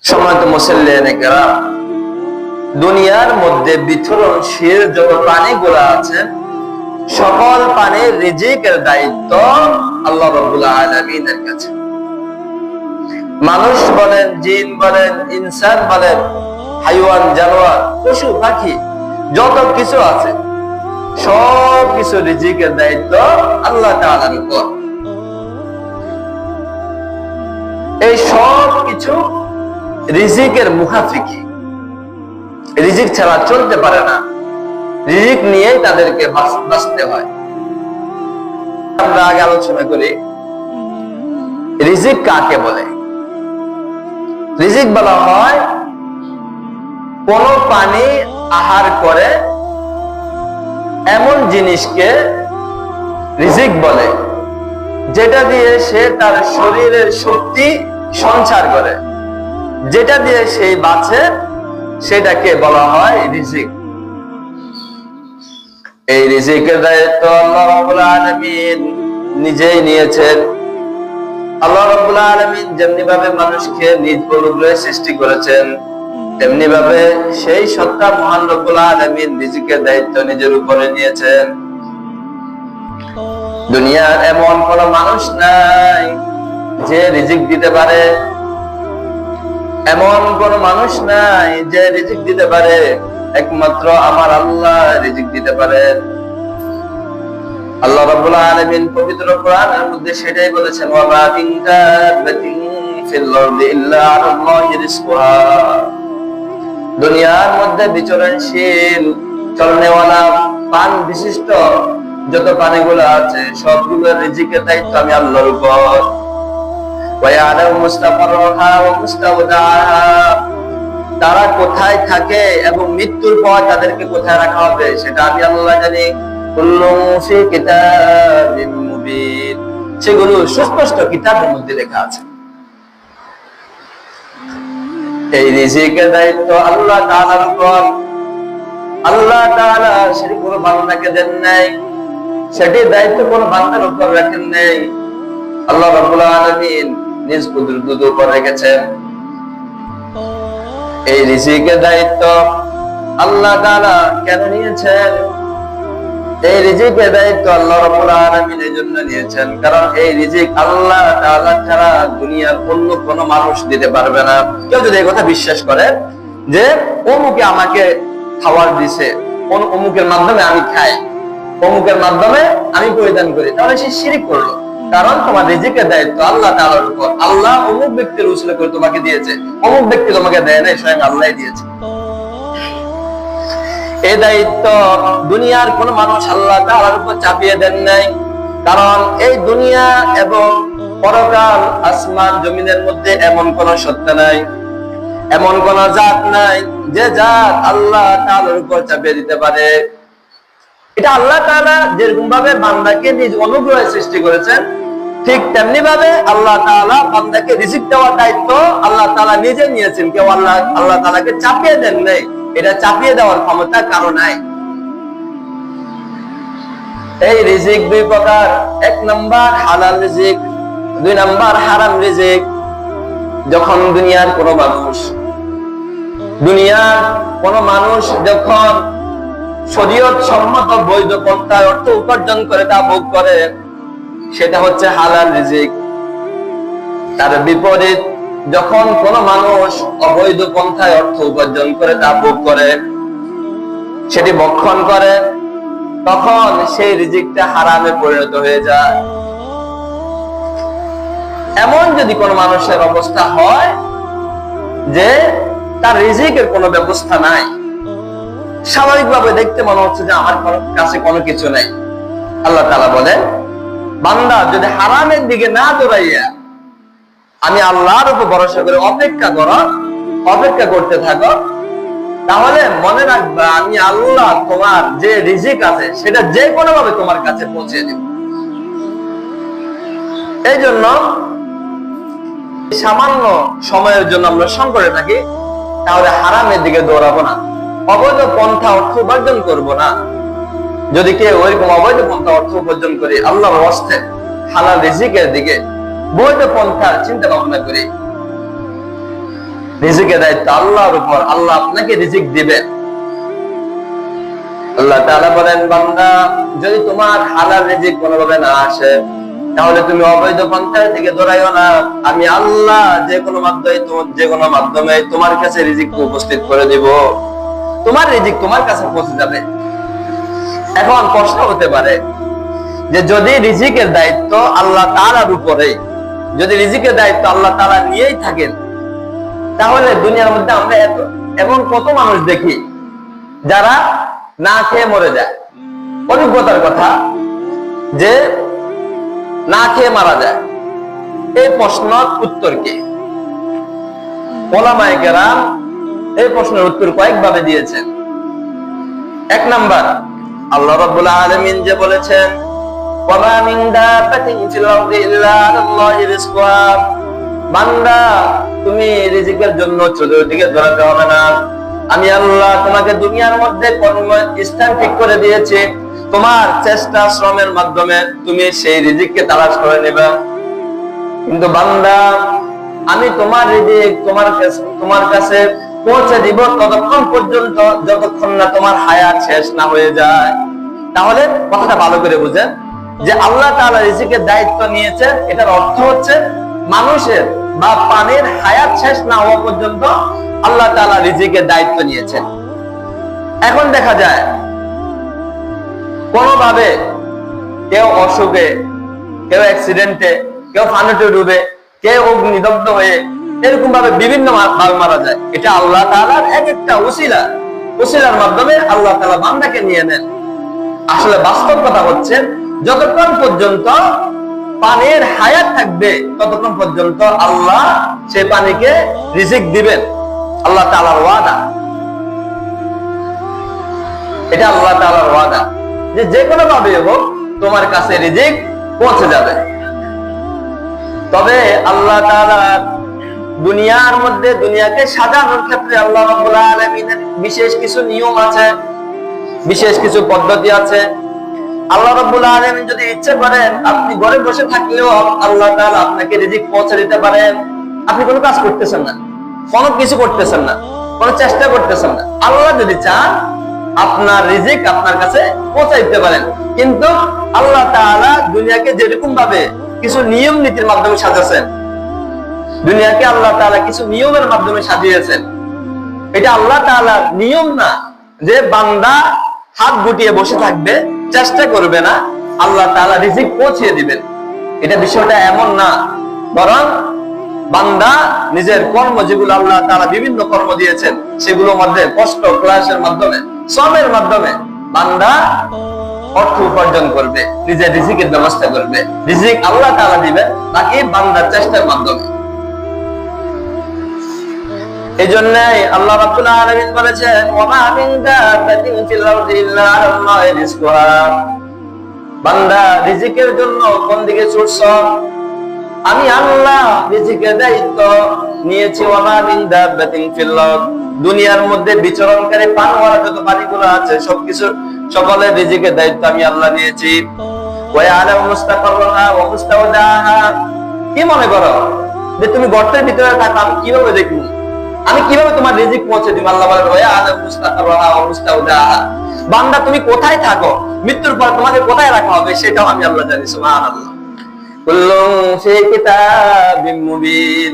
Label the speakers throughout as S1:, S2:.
S1: সম্মানিত মুসল্লিয়ানে কেরাম, দুনিয়ার মধ্যে বিচরণশীল যত প্রাণীগুলো আছে সকল প্রাণীর রিজিকের দায়িত্ব আল্লাহ রাব্বুল আলামিনের কাছে। মানুষ বলেন, জিন বলেন, ইনসান বলেন, হাইওয়ান, জানোয়ার, পশু পাখি যত কিছু আছে সব কিছু রিজিকের দায়িত্ব আল্লাহ তাআলার উপর। এই সব কিছু রিজিকের মুখাফিকি, রিজিক ছাড়া চলতে পারে না, রিজিক নিয়েই তাদেরকে বাঁচতে হয়। আমরা আগে আলোচনা করি রিজিক কাকে বলে। রিজিক বলা হয় কোন প্রাণী আহার করে এমন জিনিসকে রিজিক বলে, যেটা দিয়ে সে তার শরীরের শক্তি সঞ্চার করে, যেটা দিয়ে সেই বাঁচে, সেটাকে বলা হয় রিজিক। এই রিজিকের দায়িত্ব আল্লাহ রাব্বুল আলামিন নিজেই নিয়েছেন। আল্লাহ রাব্বুল আলামিন যেমনি ভাবে মানুষকে নিজ অনুগ্রহে সৃষ্টি করেছেন, তেমনি ভাবে সেই সত্তা মহান রব্বুল আলামিন রিজিকের দায়িত্ব নিজের উপরে নিয়েছেন। দুনিয়ার এমন কোন মানুষ নাই যে রিজিক দিতে পারে, এমন কোন মানুষ নাই যে রিজিক দিতে পারে, একমাত্র আমার আল্লাহ রিজিক দিতে পারেন। আল্লাহ রাব্বুল আলামিন পবিত্র কোরআনের মধ্যে সেটাই বলেছেন, ওয়া মা মিন দাব্বাতিন ফিল আরদি ইল্লা আলাল্লাহি রিজকুহা। দুনিয়ার মধ্যে বিচরণশীল চলনেওয়ালা প্রাণ বিশিষ্ট যত প্রাণীগুলো আছে সবগুলোর রিজিকের দায়িত্ব আমি আল্লাহর উপর। ওয়া ইয়ালামু মুস্তাকাররাহা ওয়া মুস্তাওদাআহা, তারা কোথায় থাকে এবং মৃত্যুর পর তাদেরকে কোথায় রাখা হবে সেটা আমি আল্লাহ জানি। কুল্লু ফি কিতাবিম মুবিন, সেগুলো সুস্পষ্ট কিতাবের মধ্যে লেখা আছে। এই রিজিকের দায়িত্ব আল্লাহ তাআলার উপর। আল্লাহ তাআলা সেটি কোনো বান্দাকে দেন নাই, সেটি দায়িত্ব কোনো বান্দার উপর রাখেন নাই। আল্লাহ রাব্বুল আলামিন নিজ কুদরতের উপর রেখেছেন। এই রিজিকের দায়িত্ব আল্লাহ তাআলা কেন নিয়েছেন? এই রিজিকের দায়িত্ব আল্লাহ রাব্বুল আলামিন এর জন্য নিয়েছেন কারণ এই রিজিক আল্লাহ তাআলা ছাড়া দুনিয়ার অন্য কোনো মানুষ দিতে পারবে না। কেউ যদি এই কথা বিশ্বাস করে যে অমুকে আমাকে খাবার দিছে, অমুকের মাধ্যমে আমি খাই, অমুকের মাধ্যমে আমি পরিধান করি, তাহলে সে শিরক করলো। কারণ তোমার রিজিকের দায়িত্ব আল্লাহ তাআলার উপর। আল্লাহ অমুক ব্যক্তির উসিলা করে তোমাকে দিয়েছে, অমুক ব্যক্তি তোমাকে দেয় নাই, স্বয়ং আল্লাহই দিয়েছে। এই দায়িত্ব দুনিয়ার কোন মানুষ আল্লাহ তাআলার উপর চাপিয়ে দেন নাই। কারণ এই দুনিয়া এবং পরকাল, আসমান জমিনের মধ্যে এমন কোন সত্তা নাই, এমন কোন জাত নাই যে জাত আল্লাহ তাআলার উপর চাপিয়ে দিতে পারে। এটা আল্লাহ তাআলা যেরকম ভাবে বান্দাকে নিজ অনুগ্রহে সৃষ্টি করেছেন, ঠিক তেমনি ভাবে আল্লাহ তাআলা বান্দাকে রিজিক দেওয়ার দায়িত্ব আল্লাহ তাআলা নিজে নিয়েছেন। কেউ আল্লাহ তাআলাকে চাপিয়ে দেন নাই, এটা চাপিয়ে দেওয়ার ক্ষমতা কারো নাই। এই রিজিক দুই প্রকার, এক নাম্বার হালাল রিজিক, দুই নাম্বার হারাম রিজিক। যখন দুনিয়ার কোন মানুষ যখন শরীয়ত সম্মত বৈধ পন্থায় অর্থ উপার্জন করে তা ভোগ করে, সেটা হচ্ছে হালাল রিজিক। তার বিপরীত যখন কোন মানুষ অবৈধ পন্থায় অর্থ উপার্জন করে তা ভোগ করে, সেটি ভক্ষণ করে, তখন সেই রিজিকটা হারামে পরিণত হয়ে যায়। এমন যদি কোন মানুষের অবস্থা হয় যে তার রিজিকের কোনো ব্যবস্থা নাই, স্বাভাবিকভাবে দেখতে মনে হচ্ছে যে আমার কাছে কোনো কিছু নেই, আল্লাহ তাআলা বলেন, বান্দা যদি হারামের দিকে না দৌড়াইয়া আমি আল্লাহর উপর ভরসা করে অপেক্ষা করতে থাকো, তাহলে মনে রাখবা আমি আল্লাহ তোমার যে রিজিক আছে সেটা যে কোনো ভাবে তোমার কাছে পৌঁছে দেব। এই জন্য সামান্য সময়ের জন্য আমরা সংকটে থাকি, তাহলে হারামের দিকে দৌড়াবো না, অবৈধ পন্থা অর্থ উপার্জন করবো না। যদি কেউ ওইরকম অবৈধ পন্থা অর্থ উপার্জন করি, আল্লাহর হস্তে হালাল রিজিকের দিকে বৈধ পন্থার চিন্তা ভাবনা করি, রিজিকের দায়িত্ব আল্লাহর উপর, আল্লাহ আপনাকে রিজিক দিবেন। আল্লাহ তাআলা বলেন, বান্দা যদি তোমার হালাল রিজিক কোনোভাবে না আসে, তাহলে তুমি অবৈধ পন্থার দিকে দৌড়াইও না। আমি আল্লাহ যে কোনো মাধ্যমে তোমার কাছে রিজিক উপস্থিত করে দিব, তোমার রিজিক তোমার কাছে পৌঁছে যাবে। এখন প্রশ্ন হতে পারে যে যদি রিজিকের দায়িত্ব আল্লাহ তাআলার উপরে, যদি রিজিকের দায়িত্ব আল্লাহ তাআলা নিয়েই থাকেন, তাহলে দুনিয়ার মধ্যে আমরা এমন কত মানুষ দেখি যারা না খেয়ে মরে যায়। অভিজ্ঞতার কথা, যে না খেয়ে মারা যায়। এই প্রশ্নের উত্তর কি? উলামায়ে কেরাম এই প্রশ্নের উত্তর কয়েকভাবে দিয়েছেন। এক নাম্বার, আল্লাহ রাব্বুল আলামিন যে বলেছেন, ওয়া মিন দাব্বাতিন ফিল আরদি ইল্লা আলাল্লাহি রিজকুহা, বান্দা তুমি রিজিকের জন্য চতুর্দিকে দৌড়াতে হবে না। আমি আল্লাহ তোমাকে দুনিয়ার মধ্যে কর্মস্থান ঠিক করে দিয়েছি, তোমার চেষ্টা শ্রমের মাধ্যমে তুমি সেই রিজিককে তালাশ করে নেবে। কিন্তু বান্দা, আমি তোমার রিজিক তোমার কাছে পৌঁছে দিব ততক্ষণ পর্যন্ত যতক্ষণ না তোমার হায়াত শেষ না হয়ে যায়। তাহলে কথাটা ভালো করে বুঝেন যে আল্লাহ তাআলা রিজিকের দায়িত্ব নিয়েছেন, এটার অর্থ হচ্ছে মানুষের বা প্রাণীর হায়াত শেষ না হওয়া পর্যন্ত আল্লাহ তাআলা রিজিকের দায়িত্ব নিয়েছেন। এখন দেখা যায় কোনোভাবে কেউ অসুখে, কেউ অ্যাক্সিডেন্টে, কেউ ফানুতে ডুবে, কেউ অগ্নিদগ্ধ হয়ে এরকম ভাবে বিভিন্ন ভাবে মারা যায়। এটা আল্লাহ তাআলার এক একটা উসিলার মাধ্যমে আল্লাহ তাআলা বান্দাকে নিয়ে নেন। আসলে বাস্তব কথা হচ্ছে, যতক্ষণ পর্যন্ত পানির হায়াত থাকবে ততক্ষণ পর্যন্ত আল্লাহ সেই পানিকে রিজিক দিবেন। আল্লাহ তাআলার ওয়াদা, এটা আল্লাহ তাআলার ওয়াদা যে কোনো ভাবে হোক তোমার কাছে রিজিক পৌঁছে যাবে। তবে আল্লাহ তাআলা দুনিয়ার মধ্যে দুনিয়াকে সাজানোর ক্ষেত্রে আল্লাহ রাব্বুল আলামিনের বিশেষ কিছু নিয়ম আছে, বিশেষ কিছু পদ্ধতি আছে। আল্লাহ রাব্বুল আলামিন যদি ইচ্ছে করেন, আপনি ঘরে বসে থাকলেও আল্লাহ তাআলা আপনাকে রিজিক পৌঁছে দিতে পারেন। আপনি কোনো কাজ করতেছেন না, কোনো কিছু করতেছেন না, কোনো চেষ্টা করতেছেন না। আল্লাহ যদি চান আপনার রিজিক আপনার কাছে পৌঁছে দিতে পারেন। কিন্তু আল্লাহ তাআলা দুনিয়াকে যেরকম ভাবে কিছু নিয়ম নীতির মাধ্যমে সাজাচ্ছেন, দুনিয়াকে আল্লাহ তাআলা কিছু নিয়মের মাধ্যমে সাজিয়েছেন। এটা আল্লাহ তাআলার নিয়ম না যে বান্দা হাত গুটিয়ে বসে থাকবে, চেষ্টা করবে না, আল্লাহ তাআলা রিজিক পৌঁছে দিবেন। এটা বিষয়টা এমন না, বরং বান্দা নিজের কর্ম, যেগুলো আল্লাহ তাআলা বিভিন্ন কর্ম দিয়েছেন, সেগুলোর মধ্যে কষ্ট, ক্লাসের মাধ্যমে, শ্রমের মাধ্যমে বান্দা অর্থ উপার্জন করবে, নিজের রিজিকের ব্যবস্থা করবে। রিজিক আল্লাহ তাআলা দিবেন, বাকি বান্দার চেষ্টার মাধ্যমে। এই জন্যই আল্লাহ রাব্বুল আলামিন বলেছেন, ওয়া মা মিন দাব্বাতিন ফিল আরদি ইল্লা আলাল্লাহি রিজকুহা, বান্দা রিজিকের জন্য কোন দিকে ছুটছ? আমি আল্লাহ রিজিকের দায়িত্ব নিয়েছি। ওয়া মা মিন দাব্বাতিন ফিল আরদ, দুনিয়ার মধ্যে বিচরণকারী প্রাণওয়ালা যত প্রাণীগুলো আছে সবকিছু, সকলের রিজিকের দায়িত্ব আমি আল্লাহ নিয়েছি। ওয়া ইয়ালামু মুস্তাকাররাহা ওয়া মুস্তাওদাহা, কি মনে করো যে তুমি গর্তের ভিতরে থাকো, আমি কিভাবে দেখব? আমি কিভাবে তোমার রিজিক পৌঁছে দিব? আল্লাহ বলেন, ওয়া ইয়ালামু মুস্তাকাররাহা ওয়া মুস্তাওদাহা, বান্দা তুমি কোথায় থাকো, মৃত্যুর পর তোমাকে কোথায় রাখা হবে সেটাও আমি আল্লাহ জানি। সুবহানাল্লাহ। কুল্লুন ফি কিতাবিম মুবিন,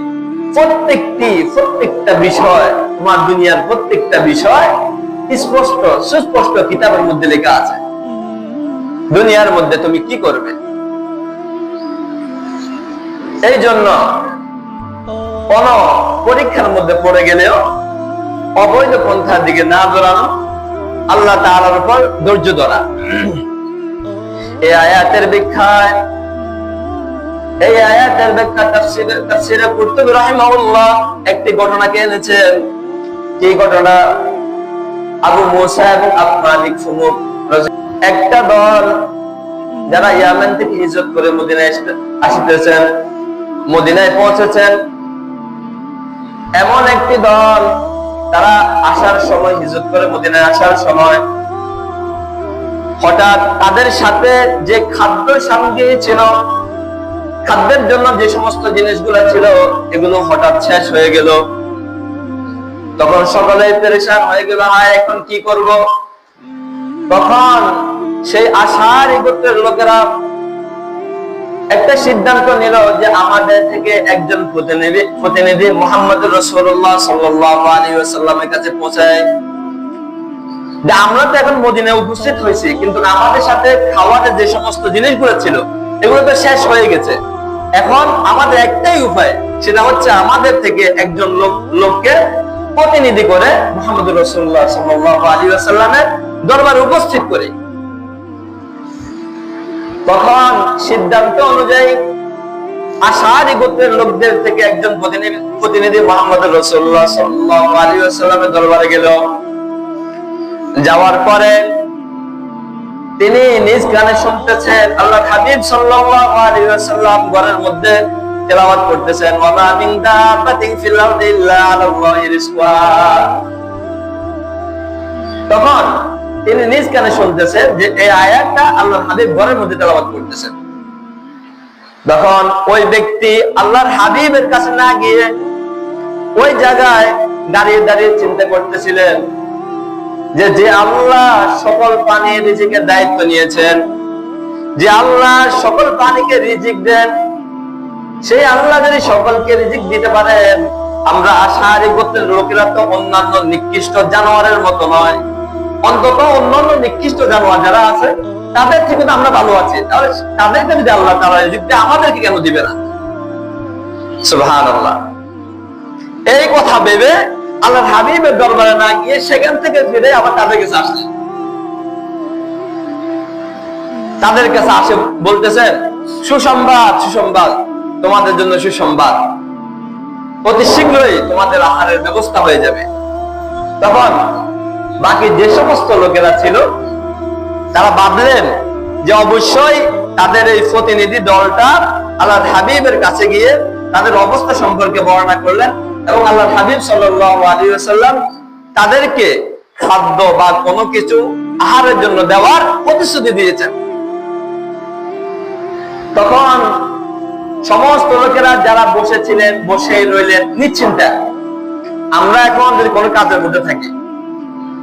S1: প্রত্যেকটা বিষয়, তোমার দুনিয়ার প্রত্যেকটা বিষয় স্পষ্ট সুস্পষ্ট কিতাবের মধ্যে লেখা আছে। দুনিয়ার মধ্যে তুমি কি করবে, এই জন্য কোন পরীক্ষার মধ্যে পড়ে গেলেও অবৈধ পন্থার দিকে না দৌড়ানো, আল্লাহ তাআলার উপর ধৈর্য ধরা। এই আয়াতের ব্যাখ্যা তাফসীরে কুরতুবী রাহিমাহুল্লাহ একটি ঘটনাকে এনেছেন। এই ঘটনা আবু মুসা এবং আফমালিক সুমুক, একটা দল যারা ইয়ামেন থেকে হিজরত করে মদিনায় আসিতেছেন, মদিনায় পৌঁছেছেন। এমন একটি দল, তারা আসার সময়, হিজরত করে মদিনায় আসার সময় হঠাৎ তাদের সাথে যে খাদ্য সামগ্রী ছিল, খাদ্যের জন্য যে সমস্ত জিনিসগুলো ছিল, এগুলো হঠাৎ শেষ হয়ে গেল। তখন সকলে পেরেশান হয়ে গেল, হায় এখন কি করব? তখন সেই আশারি গোত্রের লোকেরা একটা সিদ্ধান্ত নিল যে আমাদের থেকে একজন প্রতিনিধি মুহাম্মদ রাসূলুল্লাহ সাল্লাল্লাহু আলাইহি ওয়াসাল্লামের কাছে পৌঁছায়। যে আমরা তো এখন মদিনায় উপস্থিত হয়েছি, কিন্তু আমাদের সাথে খাওয়ার যে সমস্ত জিনিসগুলো ছিল এগুলো তো শেষ হয়ে গেছে। এখন আমাদের একটাই উপায়, সেটা হচ্ছে আমাদের থেকে একজন লোককে প্রতিনিধি করে মুহাম্মদ রাসূলুল্লাহ সাল্লাল্লাহু আলাইহি ওয়াসাল্লামের দরবারে উপস্থিত করে। তখন সিদ্ধান্ত অনুযায়ী আশারি গোত্রের লোকদের থেকে একজন প্রতিনিধি মুহাম্মদ রাসূলুল্লাহ সাল্লাল্লাহু আলাইহি ওয়াসাল্লামের দরবারে গেল। যাওয়ার পরে তিনি নিজ কানে শুনতেছেন আল্লাহর হাবিব সাল্লাল্লাহু আলাইহি ওয়াসাল্লাম ঘরের মধ্যে তেলাওয়াত করতেছেন, ওয়া মা মিন দাব্বাতিন ফিল আরদি ইল্লা আলাল্লাহি রিজকুহা। তখন তিনি নিজ কানে শুনতেছেন যে এই আয়াতটা আল্লাহর হাবিব ঘরের মধ্যে তেলাওয়াত করতেছেন। তখন ওই ব্যক্তি আল্লাহর হাবিবের কাছে না গিয়ে ওই জায়গায় দাঁড়িয়ে দাঁড়িয়ে চিন্তা করতেছিলেন যে আল্লাহ সকল প্রাণীর রিজিকের দায়িত্ব নিয়েছেন, যে আল্লাহ সকল প্রাণীকে রিজিক দেন, সেই আল্লাহ যদি সকলকে রিজিক দিতে পারেন, আমরা আশারি গোত্রের লোকেরা তো অন্যান্য নিকৃষ্ট জানোয়ারের মতো নয়, অন্তত অন্যান্য নিকৃষ্ট জানোয়ার যারা আছে তাদের থেকে তো আমরা ভালো আছি, তাহলে তাদেরকে যদি আল্লাহ তাআলা রিজিক দেয় আমাদেরকে কেন দিবে না? সুবহানাল্লাহ। এই কথা ভেবে আল্লাহর হাবিবের দরবারে না গিয়ে সেখান থেকে ফিরে আবার তাদের কাছে আসলেন। তাদের কাছে আসে বলতেছেন, সুসংবাদ, সুসংবাদ, তোমাদের জন্য সুসংবাদ, অতি শীঘ্রই তোমাদের আহারের ব্যবস্থা হয়ে যাবে। তখন বাকি যে সমস্ত লোকেরা ছিল তারা ভাবলেন যে অবশ্যই তাদের এই প্রতিনিধি দলটা আল্লাহর হাবিবের কাছে গিয়ে তাদের অবস্থা সম্পর্কে বর্ণনা করলেন এবং আল্লাহর হাবিব সাল্লাল্লাহু আলাইহি ওয়াসাল্লাম তাদেরকে খাদ্য বা কোনো কিছু আহারের জন্য দেওয়ার প্রতিশ্রুতি দিয়েছেন। তখন সমস্ত লোকেরা যারা বসেছিলেন বসেই রইলেন নিশ্চিন্তা, আমরা এখন যদি কোনো কাজের মধ্যে থাকি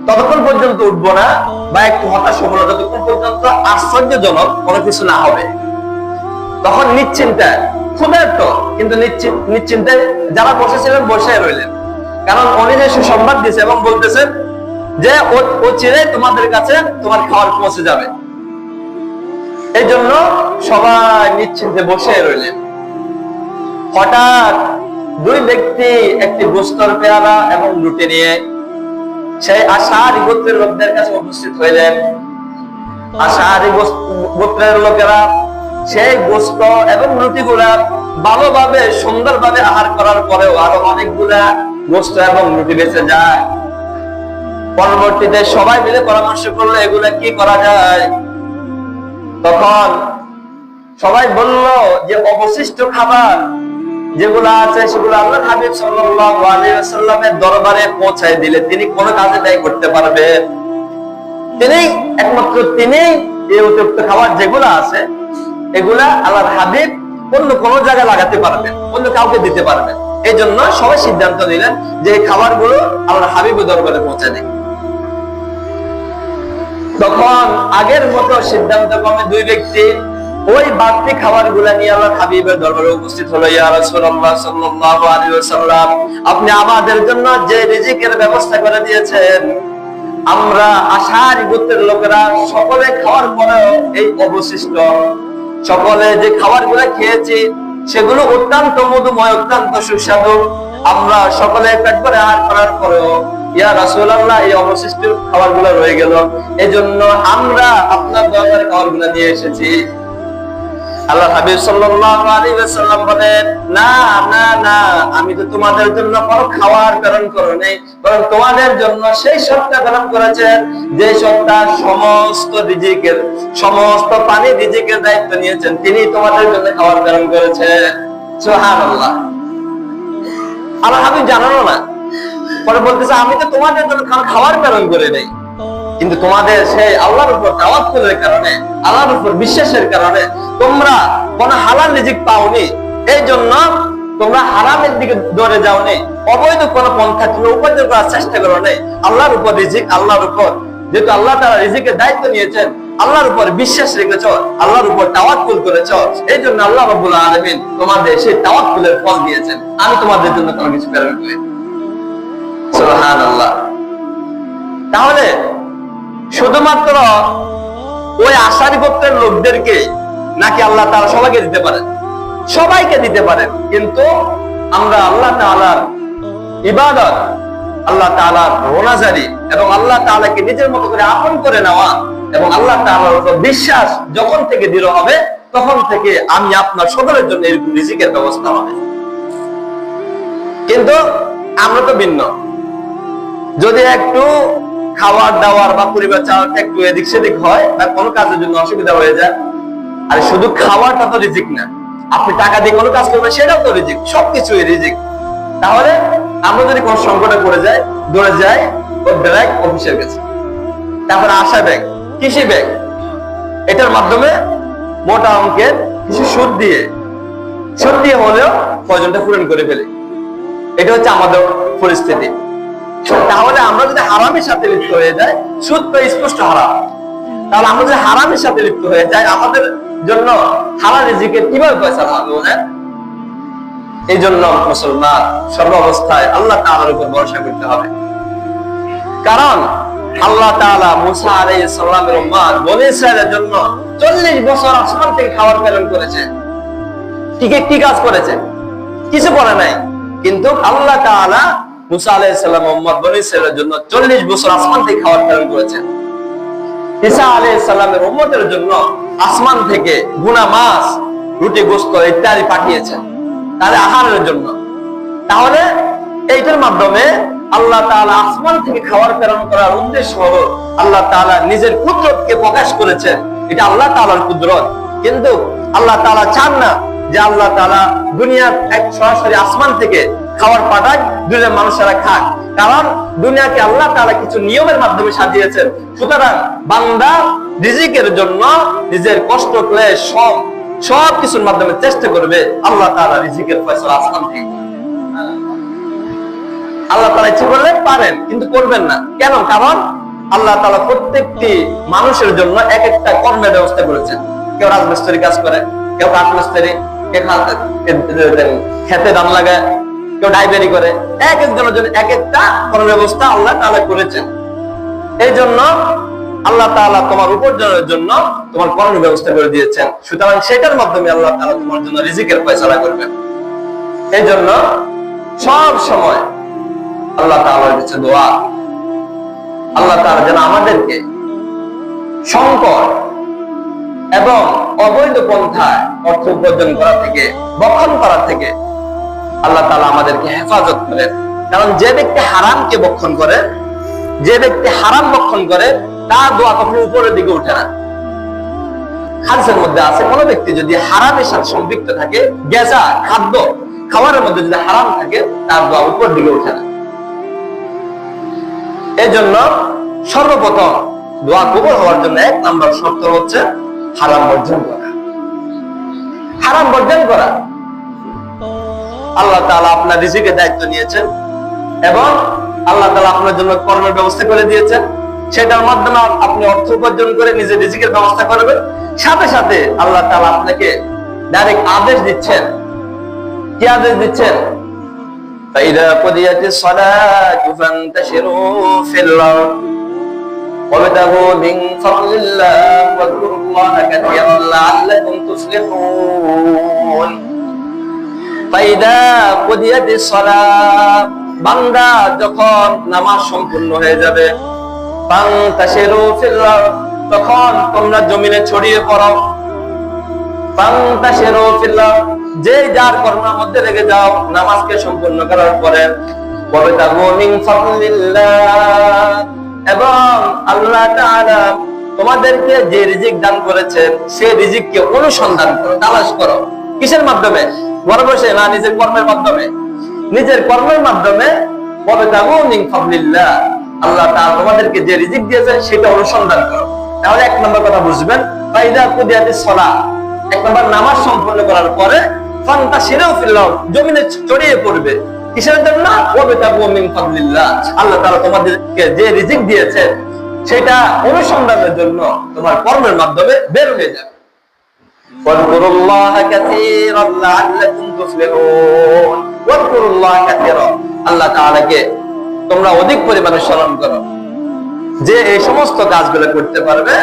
S1: ততক্ষণ পর্যন্ত উঠবো না বা একটু হতাশ হবো না যতক্ষণ পর্যন্ত আশ্চর্যজনক কোনো কিছু না হবে। তখন নিশ্চিন্তা, ক্ষুধার্ত কিন্তু নিশ্চিন্তায় যারা বসেছিলেন বসে রইলেন, কারণ উনি যে সুসংবাদ দিয়েছে এবং বলতেছেন যে ও চিরে তোমাদের কাছে তোমার খাবার পৌঁছে যাবে। এই জন্য সবাই নিশ্চিন্তে বসে রইলেন। হঠাৎ দুই ব্যক্তি একটি গোস্তর পেয়ালা এবং রুটি নিয়ে সেই আশারি গোত্রের লোকদের কাছে উপস্থিত হইলেন। আশারি গোত্রের লোকেরা সেই গোস্ত এবং রুটিগুলা ভালোভাবে সুন্দরভাবে আহার করার পরেও আরো অনেকগুলা গোস্ত এবং রুটি বেঁচে যায়। পরবর্তীতে সবাই মিলে পরামর্শ করলো এগুলা কি করা যায়। তখন সবাই বলল যে অবশিষ্ট খাবার যেগুলো আছে সেগুলো আল্লাহর হাবিব সাল্লাল্লাহু আলাইহি ওয়াসাল্লামের দরবারে পৌঁছায় দিলে তিনি কোন কাজে ব্যয় করতে পারবেন। একমাত্র তিনি এই অতিরিক্ত খাবার যেগুলো আছে এগুলা আল্লাহর হাবিব অন্য কোন জায়গায় লাগাতে পারবেন, অন্য কাউকে দিতে পারবেন। এই জন্য সবাই সিদ্ধান্ত নিলেন যে এই খাবারগুলো আল্লাহর হাবিবের দরবারে পৌঁছে দেয়। তখন আগের মতো সিদ্ধান্ত ক্রমে দুই ব্যক্তি ওই বাড়তি খাবারগুলা নিয়ে আল্লাহর হাবিবের দরবারে উপস্থিত হলো। ইয়া রাসূলুল্লাহ সাল্লাল্লাহু আলাইহি ওয়াসাল্লাম, আপনি আমাদের জন্য যে রিজিকের ব্যবস্থা করে দিয়েছেন, আমরা আশারি গোত্রের লোকেরা সকলে খাওয়ার পরেও এই অবশিষ্ট সকলে যে খাবারগুলো খেয়েছি সেগুলো অত্যন্ত মধুময়, অত্যন্ত সুস্বাদু। আমরা সকলে পেট ভরে আহার করার পরেও ইয়া রাসূলুল্লাহ এই অবশিষ্ট খাবারগুলো রয়ে গেল, এজন্য আমরা আপনার দরবারে খাবারগুলো নিয়ে এসেছি। আল্লাহর হাবিব সাল্লাল্লাহু আলাইহি ওয়াসাল্লাম বলেন, না না না, আমি তো তোমাদের জন্য কোনো খাবার প্রেরণ করিনি, বরং তোমাদের জন্য সেই সত্তা প্রেরণ করেছেন যে সত্তা সমস্ত রিজিকের, সমস্ত পানি রিজিকের দায়িত্ব নিয়েছেন, তিনি তোমাদের জন্য খাবার প্রেরণ করেছেন। সুবহানাল্লাহ। আল্লাহর হাবিব জানানো না, পরে বলতেছে আমি তো তোমাদের জন্য খাবার প্রেরণ করে নেই, কিন্তু তোমাদের সেই আল্লাহর উপর তাওয়াক্কুলের কারণে, আল্লাহর উপর বিশ্বাসের কারণে তোমরা কোন হালাল রিজিক পাওনি, এই জন্য তোমরা হারামের দিকে দৌড়ে যাও নেই, অবৈধ কোন পন্থা তোমরা উপার্জন করার চেষ্টা করো নেই। আল্লাহর উপর রিজিক, আল্লাহর উপর যেহেতু আল্লাহ তাআলা রিজিকের দায়িত্ব নিয়েছেন, আল্লাহর উপর বিশ্বাস রেখেছ, আল্লাহর উপর তাওয়াক্কুল করেছ, এই জন্য আল্লাহ রাব্বুল আলামিন তোমাদের সেই তাওয়াক্কুলের ফল দিয়েছেন। আমি তোমাদের জন্য কোনো কিছু প্রেরণ করি। সুবহানাল্লাহ। তাহলে শুধুমাত্র ওই আশারি গোত্রের লোকদেরকে নাকি আল্লাহ তাআলা সবাইকে দিতে পারেন? সবাইকে দিতে পারেন, কিন্তু আমরা আল্লাহ তাআলার ইবাদত, আল্লাহ তাআলার রোনাজারি এবং আল্লাহ তাআলাকে নিজের মতো করে আপন করে নেওয়া এবং আল্লাহ তাআলার উপর বিশ্বাস যখন থেকে দৃঢ় হবে, তখন থেকে আমি আপনার সকলের জন্য এরকম রিজিকের ব্যবস্থা হবে। কিন্তু আমরা তো ভিন্ন। যদি একটু খাওয়ার দাওয়ার বা পরিবার চালাতে একটু এদিক সেদিক হয় বা কোনো কাজের জন্য অসুবিধা হয়ে যায়, আর শুধু খাওয়াটা তো রিজিক না, আপনি টাকা দিয়ে কোনো কাজ করবেন সেটাও তো রিজিক, সবকিছুই রিজিক। তাহলে আমরা যদি কোন সংকটে পড়ে যাই, দৌড়ে যাই ডাইরেক্ট অফিসের কাছে, তারপরে আশা ব্যাংক, কৃষি ব্যাংক, এটার মাধ্যমে মোটা অঙ্কের কিছু সুদ দিয়ে হলেও প্রয়োজনটা পূরণ করে ফেলে। এটা হচ্ছে আমাদের পরিস্থিতি। তাহলে আমরা যদি হারামের সাথে লিপ্ত হয়ে যাই, সুদ তো স্পষ্ট হারাম, তাহলে আমরা যদি হারামের সাথে লিপ্ত হয়ে যাই, আমাদের জন্য হালাল রিজিকের কিভাবে ফয়সালা হবে? এই জন্য মুসলমান সর্বাবস্থায় আল্লাহ তাআলার উপর ভরসা করতে হবে। কারণ আল্লাহ তাআলা মুসা আলাইহিস সালামের উম্মত বনী ইসরাইলের জন্য 40 বছর আসমান থেকে খাবার প্রেরণ করেছে। কি কাজ করেছে? কিছু করে নাই, কিন্তু আল্লাহ তাআলা মুসা আলাইহিস সালাম উম্মত বনী ইসরাইলের জন্য 40 বছর আসমান থেকে খাবার প্রেরণ করেছেন। ঈসা আলাইহিস সালামের উম্মতের জন্য আসমান থেকে ভুনা মাছ, রুটি, গোশত ইত্যাদি পাঠিয়েছেন তাদের আহারের জন্য। তাহলে এইটার মাধ্যমে আল্লাহ তাআলা আসমান থেকে খাবার প্রেরণ করার উদ্দেশ্য হলো আল্লাহ তাআলা নিজের কুদরতকে প্রকাশ করেছেন। এটা আল্লাহ তাআলার কুদরত, কিন্তু আল্লাহ তাআলা চান না যে আল্লাহ তাআলা দুনিয়ার এক সরাসরি আসমান থেকে খাবার পাঠায়, দুনিয়ার মানুষেরা খাক। কারণ দুনিয়াকে আল্লাহ তাআলা কিছু নিয়মের মাধ্যমে সাজিয়েছেন। সুতরাং বান্দা রিজিকের জন্য নিজের কষ্ট, ক্লেশ, শ্রম সব কিছুর মাধ্যমে চেষ্টা করবে আল্লাহ তাআলা রিজিকের ফয়সালা আসমান থেকে। আল্লাহ তাআলা ইচ্ছে করলে পারেন, কিন্তু করবেন না। কেন? কারণ আল্লাহ তাআলা প্রত্যেকটি মানুষের জন্য এক একটা কর্মের ব্যবস্থা করেছেন। কেউ রাজমিস্ত্রি কাজ করে, কেউ কাঠমিস্ত্রি, কেউ খেতে ধান লাগায়, কেউ ড্রাইভারি করে। এক একজনের জন্য এক একটা কর্ম ব্যবস্থা আল্লাহ তাআলা করেছেন। এই জন্য আল্লাহ তাআলা তোমার উপার্জনের জন্য তোমার কর্ম ব্যবস্থা করে দিয়েছেন। সুতরাং সেটার মাধ্যমে আল্লাহ তাআলা তোমার জন্য রিজিকের ফয়সালা করবেন। এই জন্য সব সময় আল্লাহ তাআলার কাছে দোয়া, আল্লাহ তাআলা যেন আমাদেরকে সংকট এবং অবৈধ পন্থায় অর্থ উপার্জন করা থেকে, বক্ষণ করা থেকে আল্লাহ তাআলা আমাদেরকে হেফাজত করেন। কারণ যে ব্যক্তি হারামকে বক্ষণ করে, যে ব্যক্তি হারাম বক্ষণ করে, তার দোয়া কখনো উপরের দিকে উঠে না। হাদিসের মধ্যে আছে, কোন ব্যক্তি যদি হারামের সাথে সম্পৃক্ত থাকে, গেজা খাদ্য খাবারের মধ্যে যদি হারাম থাকে, তার দোয়া উপরের দিকে উঠে না। এই জন্য সর্বপ্রথম দোয়া কবুল হওয়ার জন্য 1 নম্বর শর্ত হচ্ছে হারাম বর্জন করা। হারাম বর্জন করা। আল্লাহ তাআলা আপনার রিজিকের দায়িত্ব নিয়েছেন এবং আল্লাহ তাআলা আপনার জন্য কর্মের ব্যবস্থা করে দিয়েছেন। সেটার মাধ্যমে আপনি অর্থ উপার্জন করে নিজের রিজিকের ব্যবস্থা করবেন। সাথে সাথে আল্লাহ তাআলা আপনাকে ডাইরেক্ট আদেশ দিচ্ছেন। কি আদেশ দিচ্ছেন? فإذا قضيت الصلاة فانتشروا في الأرض وابتغوا من فضل الله واذكروا الله كثيرا لعلكم تفلحون। فإذا قضيت الصلاة, বান্দা যখন নামাজ সম্পূর্ণ হয়ে যাবে, ফান্তাশিরু ফিল আরদ, তখন তোমরা জমিনে ছড়িয়ে পড়ো। ফান্তাশিরু ফিল আরদ, যে যার কর্মের মধ্যে লেগে যাও নামাজকে সম্পূর্ণ করার পরে। ওয়াবতাগু মিন ফাদলিল্লাহ, এবং আল্লাহ তাআলা তোমাদেরকে যে রিজিক দান করেছেন সেই রিজিককে অনুসন্ধান করো, তালাশ করো। কিসের মাধ্যমে? ঘরে বসে না, নিজের কর্মের মাধ্যমে। নিজের কর্মের মাধ্যমে ওয়াবতাগু মিন ফাদলিল্লাহ, আল্লাহ তাআলা তোমাদেরকে যে রিজিক দিয়েছেন সেটা অনুসন্ধান করো। তাহলে 1 নম্বর কথা বুঝবেন, ফাইদা কুদিয়াতিস সালাহ, 1 নম্বর নামাজ সম্পূর্ণ করার পরে ফান্তাশিরু ফিল আরদ, জমিনে ছড়িয়ে পড়বে। কিসের জন্য? ওয়াবতাগু মিন ফাদলিল্লাহ, আল্লাহ তাআলা তোমাদেরকে যে রিজিক দিয়েছে সেটা অনুসন্ধানের জন্য তোমার কর্মের মাধ্যমে বের হয়ে যাবে। ওয়াজকুরুল্লাহা কাসীরান লাআল্লাকুম তুফলিহুন, ওয়াজকুরুল্লাহা কাসীরান, আল্লাহ তাআলাকে তোমরা অধিক পরিমাণে স্মরণ করো, যে এই সমস্ত কাজগুলো করতে পারবে।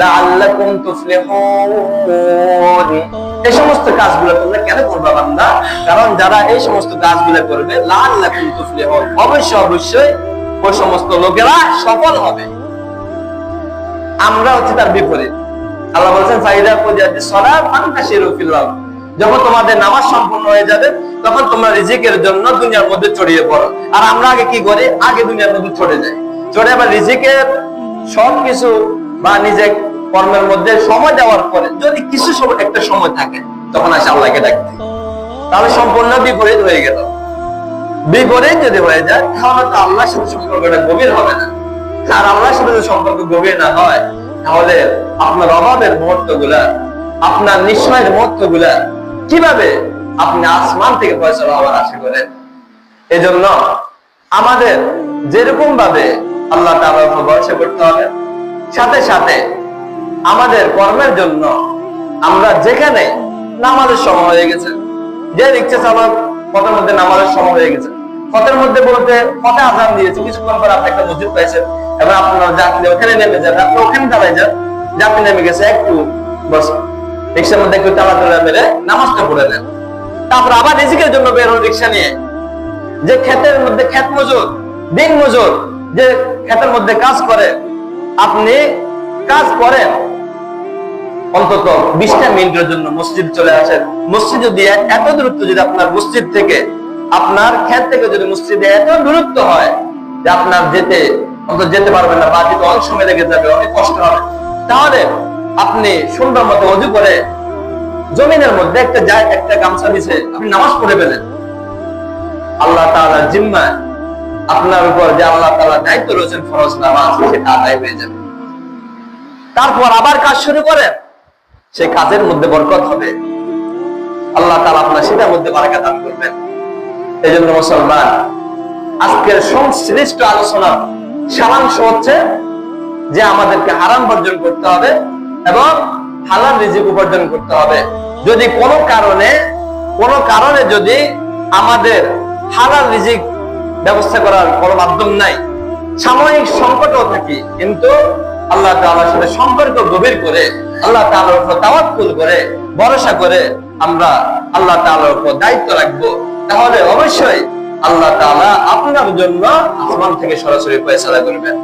S1: লাআল্লাকুম তুফলিহুন, এই সমস্ত কাজগুলো তোমরা কেন করবে বান্দা? কারণ যারা এই সমস্ত কাজগুলো করবে, লাআল্লাকুম তুফলিহুন, অবশ্যই ওই সমস্ত লোকেরা সফল হবে। আমরা হচ্ছে তার বিপরীত। আল্লাহ বলেছেন ফাইদা কুদিয়াতিস সালাত ফান্তাশিরু ফিল আরদ, যখন তোমাদের নামাজ সম্পূর্ণ হয়ে যাবে তখন তোমরা রিজিকের জন্য দুনিয়ার মধ্যে ছড়িয়ে পড়ো। আর আমরা আগে কি করি? আগে দুনিয়ার মধ্যে ছড়ে যাই, ছড়ে আবার রিজিকের সবকিছু বা নিজের কর্মের মধ্যে সময় দেওয়ার পরে যদি কিছু সময় একটা সময় থাকে তখন আসে আল্লাহকে ডাকতে, তাহলে সম্পূর্ণ বিপরীত হয়ে গেল। বিপরীত যদি হয়ে যায় তাহলে তো আল্লাহর সাথে সম্পর্কটা গভীর হবে না। আর আল্লাহর সাথে যদি সম্পর্ক গভীর না হয় তাহলে আপনার অভাবের মুহূর্ত গুলা, আপনার নিঃস্বায়ের মুহূর্ত গুলা কিভাবে আপনি আসমান থেকে ফয়সালা হওয়ার আশা করেন? এই জন্য আমাদের যেরকম ভাবে আল্লাহ তাআলার উপর ভরসা করতে হবে, সাথে সাথে আমাদের কর্মের জন্য আমরা যেখানে নামাজের সময় হয়ে গেছে, যে রিক্সা চালক পথের মধ্যে নামাজের সময় হয়ে গেছে, পথের মধ্যে বলতে পথে আজান দিয়েছে, কিছুক্ষণ পর আপনি একটা মসজিদ পাইছেন, এবার আপনার যাত্রী ওখানে নেমে যান, আপনি ওখানে দাঁড়ায় যান, যাত্রী নেমে গেছে, একটু বসুন, রিক্সার মধ্যে একটু তালা মেরে নামাজটা পড়ে নেন। তারপর আবার রিজিকের জন্য বের হন রিক্সা নিয়ে। যে ক্ষেতের মধ্যে ক্ষেত মজুর, দিন মজুর, যে ক্ষেতের মধ্যে কাজ করে, আপনি কাজ করেন, অন্তত 20টা মিনিটের জন্য মসজিদ চলে আসেন। মসজিদ যদি এত দূরত্ব, যদি আপনার মসজিদ থেকে আপনার ক্ষেত থেকে যদি মসজিদে এত দূরত্ব হয় যে আপনার যেতে পারবেন না, বা যেতে অনেক সময় লেগে যাবে, অনেক কষ্ট হবে, তাহলে আপনি সুন্দর মতো ওযু করে জমিনের মধ্যে একটা গামছা বিছে আপনি নামাজ পড়ে ফেলেন। আল্লাহ তাআলার জিম্মায় আপনার উপর যে আল্লাহ তাআলা দায়িত্ব রয়েছেন ফরজ নামাজ, সেটা আদায় হয়ে যাবে। তারপর আবার কাজ শুরু করেন, সেই কাজের মধ্যে বরকত হবে, আল্লাহ তাআলা আপনার সেটার মধ্যে বারাকা দান করবেন। এই জন্য মুসলমান, আজকের সংশ্লিষ্ট আলোচনা সারাংশ হচ্ছে যে আমাদেরকে হারাম বর্জন করতে হবে এবং হালাল রিজিক উপার্জন করতে হবে। যদি কোনো কারণে যদি আমাদের হালাল রিজিক ব্যবস্থা করার কোনো মাধ্যম নাই, সাময়িক সংকটও থাকি, কিন্তু আল্লাহ তাআলার সাথে সম্পর্ক গভীর করে, আল্লাহ তাআলার উপর তাওয়াক্কুল করে, ভরসা করে আমরা আল্লাহ তাআলার উপর দায়িত্ব রাখবো, তাহলে অবশ্যই আল্লাহ তাআলা আপনার জন্য আসমান থেকে সরাসরি ফয়সালা করবেন।